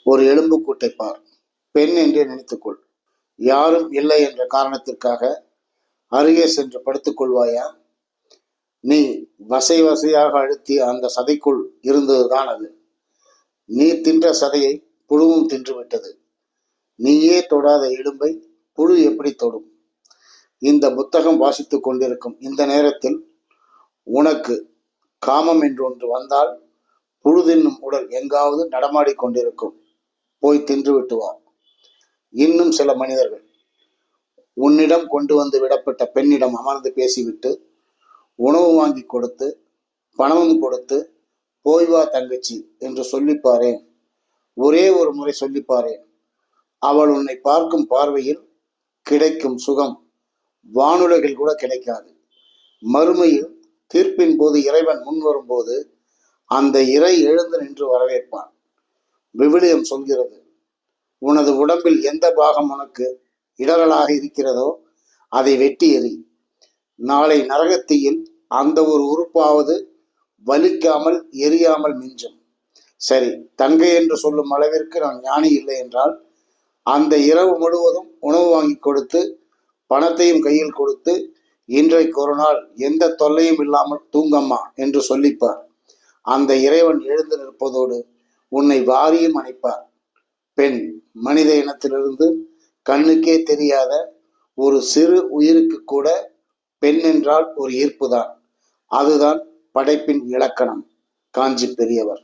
ஒரு எலும்பு கூட்டை பார், பெண் என்றே நினைத்துக்கொள். யாரும் இல்லை என்ற காரணத்திற்காக அருகே சென்று படுத்துக் கொள்வாயா? நீ வசை வசையாக அழுத்திய அந்த சதைக்குள் இருந்ததுதான் அது. நீ தின்ற சதையை புழுவும் தின்றுவிட்டது. நீயே தொடாத எலும்பை புழு எப்படி தொடும்? இந்த புத்தகம் வாசித்துக் கொண்டிருக்கும் இந்த நேரத்தில் உனக்கு காமம் என்று ஒன்று வந்தால் புழு தின்னும் உடல் எங்காவது நடமாடிக் கொண்டிருக்கும். போய் தின்றுவிட்டு வா. இன்னும் சில மனிதர்கள் உன்னிடம் கொண்டு வந்து விடப்பட்ட பெண்ணிடம் அமர்ந்து பேசிவிட்டு உணவு வாங்கி கொடுத்து பணமும் கொடுத்து போய் வா தங்கச்சி என்று சொல்லிப்பாரேன். ஒரே ஒரு முறை சொல்லிப்பாரேன். அவள் உன்னை பார்க்கும் பார்வையில் கிடைக்கும் சுகம் வானுலகில் கூட கிடைக்காது. மறுமையில் தீர்ப்பின் போது இறைவன் முன் வரும்போது அந்த இறை எழுந்து நின்று வரவேற்பான். விவிலியம் சொல்கிறது, உனது உடம்பில் எந்த பாகம் உனக்கு இடரலாக இருக்கிறதோ அதை வெட்டி எறி. நாளை நரகத்தியில் அந்த ஒரு உறுப்பாவது வலிக்காமல் எரியாமல் மிஞ்சும். சரி, தங்கை என்று சொல்லும் அளவிற்கு நான் ஞானி இல்லை என்றால் அந்த இரவு முழுவதும் உணவு வாங்கி கொடுத்து பணத்தையும் கையில் கொடுத்து இன்றைக்கு ஒரு நாள் எந்த தொல்லையும் இல்லாமல் தூங்கம்மா என்று சொல்லிப்பார். அந்த இறைவன் எழுந்து நிற்பதோடு உன்னை வாரியும் அணைப்பார். பெண் மனித இனத்திலிருந்து கண்ணுக்கே தெரியாத ஒரு சிறு உயிருக்கு கூட பெண் என்றால் ஒரு ஈர்ப்புதான். அதுதான் படைப்பின் இலக்கணம். காஞ்சி பெரியவர்.